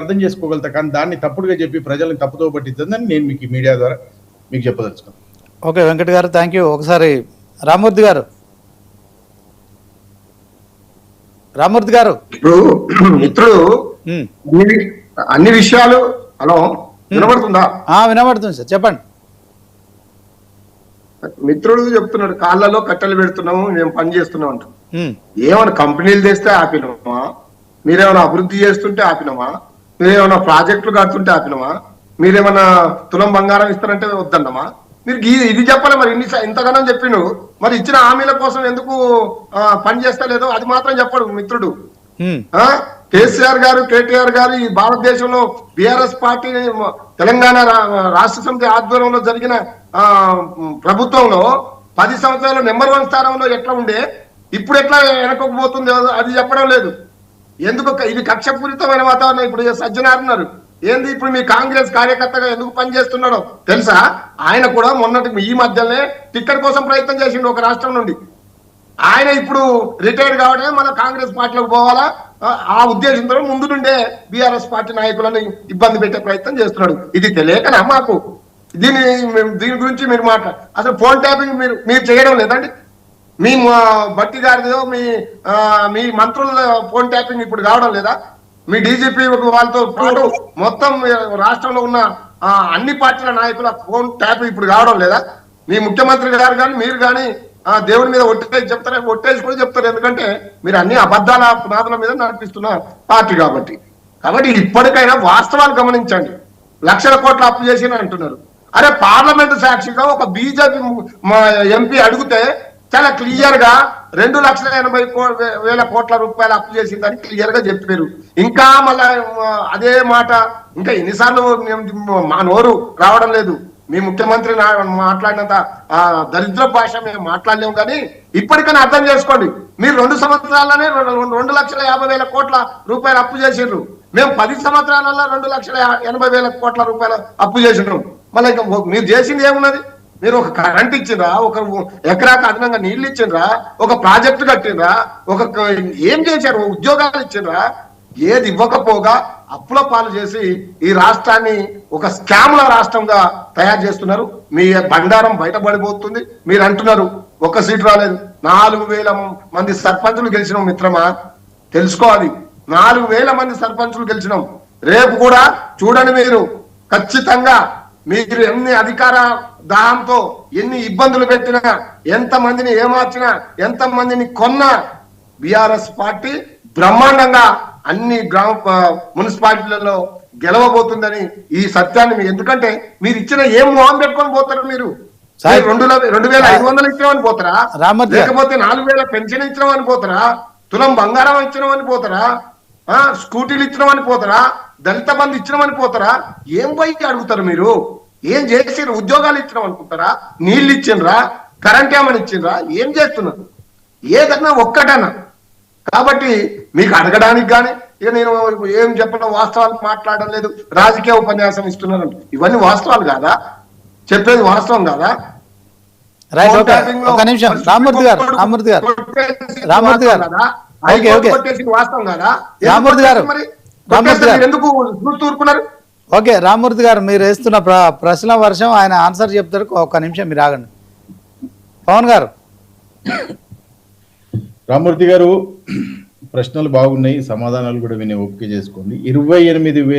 అర్థం చేసుకోగలుగుతా, కానీ దాన్ని తప్పుడుగా చెప్పి ప్రజల్ని తప్పుతో పట్టిందని నేను మీకు మీడియా ద్వారా మీకు చెప్పదలుచుకున్నాను. ఓకే వెంకట్ గారు, థ్యాంక్ యూ. ఒకసారి రామ్మూర్తి గారు ఇప్పుడు మిత్రుడు అన్ని విషయాలు హలో వినబడుతుందా? వినబడుతుంది సార్, చెప్పండి. మిత్రుడు చెప్తున్నాడు కాళ్ళలో కట్టెలు పెడుతున్నాము, మేము పని చేస్తున్నాం అంటాం. ఏమైనా కంపెనీలు తెస్తే ఆపినమా? మీరేమైనా అభివృద్ధి చేస్తుంటే ఆపినమా? మీరేమైనా ప్రాజెక్టులు కడుతుంటే ఆపినమా? మీరేమైనా తులం బంగారం ఇస్తారంటే వద్దన్నమా? మీరు ఇది చెప్పాలి. మరి ఇంతగానో చెప్పిండు, మరి ఇచ్చిన హామీల కోసం ఎందుకు పని చేస్తలేదో అది మాత్రం చెప్పడు మిత్రుడు. కేసీఆర్ గారు, కేటీఆర్ గారు ఈ భారతదేశంలో బీఆర్ఎస్ పార్టీ తెలంగాణ రాష్ట్ర సమితి ఆధ్వర్యంలో జరిగిన ప్రభుత్వంలో 10 సంవత్సరాలు నెంబర్ 1 స్థానంలో ఎట్లా ఉండే, ఇప్పుడు ఎట్లా వెనకపోతుంది అది చెప్పడం లేదు. ఎందుకు ఇది కక్షపూరితమైన వాతావరణం. ఇప్పుడు సజ్జనార్ ఉన్నారు, ఏంది ఇప్పుడు మీ కాంగ్రెస్ కార్యకర్తగా ఎందుకు పనిచేస్తున్నాడో తెలుసా? ఆయన కూడా మొన్నటి ఈ మధ్యనే టికెట్ కోసం ప్రయత్నం చేసిండు ఒక రాష్ట్రం నుండి. ఆయన ఇప్పుడు రిటైర్డ్ కావడమే మన కాంగ్రెస్ పార్టీలోకి పోవాలా ఆ ఉద్దేశంతో ముందు నుండే బీఆర్ఎస్ పార్టీ నాయకులను ఇబ్బంది పెట్టే ప్రయత్నం చేస్తున్నాడు. ఇది తెలియకనా మాకు? దీని గురించి మీరు అసలు ఫోన్ ట్యాపింగ్ మీరు చేయడం లేదండి? మీ బట్టి గారిదో మీ మంత్రుల ఫోన్ ట్యాపింగ్ ఇప్పుడు కావడం లేదా? మీ డీజీపీ వాళ్ళతో పాటు మొత్తం రాష్ట్రంలో ఉన్న అన్ని పార్టీల నాయకుల ఫోన్ ట్యాపింగ్ ఇప్పుడు కావడం లేదా? మీ ముఖ్యమంత్రి గారు కానీ మీరు కానీ దేవుడి మీద ఒట్టేసి చెప్తారా? ఒట్టేసి కూడా చెప్తారు, ఎందుకంటే మీరు అన్ని అబద్ధాల పునాదుల మీద నడిపిస్తున్న పార్టీ కాబట్టి. ఇప్పటికైనా వాస్తవాలు గమనించండి. లక్షల కోట్ల అప్పు చేసి అంటున్నారు. అరే పార్లమెంటు సాక్షిగా ఒక బీజేపీ ఎంపీ అడిగితే చాలా క్లియర్ గా 2,80,000 కోట్ల రూపాయలు అప్పు చేసిందని క్లియర్ గా చెప్పారు. ఇంకా మళ్ళా అదే మాట ఇంకా ఎన్నిసార్లు మా నోరు రావడం లేదు. మీ ముఖ్యమంత్రి మాట్లాడినంత దరిద్ర భాష మేము మాట్లాడలేము. కానీ ఇప్పటికైనా అర్థం చేసుకోండి, మీరు 2 సంవత్సరాలనే 2,50,000 కోట్ల రూపాయలు అప్పు చేసిండ్రు. మేము 10 సంవత్సరాలలో 2,80,000 కోట్ల రూపాయలు అప్పు చేసినాం. మళ్ళీ ఇంకా మీరు చేసింది ఏమున్నది? మీరు ఒక కరెంట్ ఇచ్చిండ్రా? ఒక ఎకరాకు అదనంగా నీళ్లు ఇచ్చిండ్రా? ఒక ప్రాజెక్టు కట్టిండ్రా? ఏం చేశారు? ఉద్యోగాలు ఇచ్చిండ్రా? ఏది ఇవ్వకపోగా అప్పుల పాలు చేసి ఈ రాష్ట్రాన్ని ఒక స్కామ్ల రాష్ట్రంగా తయారు చేస్తున్నారు. మీ బండారం బయటపడిపోతుంది. మీరు అంటున్నారు ఒక్క సీటు రాలేదు. 4,000 మంది సర్పంచులు గెలిచినాం మిత్రమా, తెలుసుకోవాలి. 4,000 మంది సర్పంచులు గెలిచినాం. రేపు కూడా చూడండి, మీరు ఖచ్చితంగా మీరు ఎన్ని అధికార దాహంతో ఎన్ని ఇబ్బందులు పెట్టినా, ఎంత మందిని ఏమార్చినా, ఎంత మందిని కొన్నా బీఆర్ఎస్ పార్టీ బ్రహ్మాండంగా అన్ని మున్సిపాలిటీలలో గెలవబోతుందని ఈ సత్యాన్ని ఎందుకంటే మీరు ఇచ్చిన ఏం మొహం పెట్టుకొని పోతారు? మీరు 2,500 ఇచ్చినామని పోతారా? లేకపోతే 4,000 పెన్షన్ ఇచ్చినామని పోతారా? తులం బంగారం ఇచ్చినామని పోతారా? స్కూటీలు ఇచ్చినామని పోతారా? దళిత బంధు ఇచ్చినామని పోతారా? ఏం పోయి అడుగుతారు? మీరు ఏం చేసిరు? ఉద్యోగాలు ఇచ్చినాం అనుకుంటారా? నీళ్ళు ఇచ్చిండ్రా? కరెంట్ ఏమని ఇచ్చిండ్రా? ఏం చేస్తున్నారు? ఏదన్నా ఒక్కటన్నా. కాబట్టి మీకు అడగడానికి కానీ ఇక నేను ఏం చెప్పడం, వాస్తవాలు మాట్లాడడం లేదు, రాజకీయ ఉపన్యాసం ఇస్తున్నాను. ఇవన్నీ వాస్తవాలు కాదా? చెప్పేది వాస్తవం కాదా? వాస్తవం కాదా? ఎందుకు ఊరుకున్నారు? ఓకే రామ్మూర్తి గారు, మీరు వేస్తున్న ప్రశ్న వర్షం ఆయన ఆన్సర్ చెప్తారు. ఒక్క నిమిషం మీరు ఆగండి. పవన్ గారు. రామ్మూర్తి గారు ప్రశ్నలు బాగున్నాయి, సమాధానాలు కూడా వినే ఓపిక చేసుకోండి. 28,000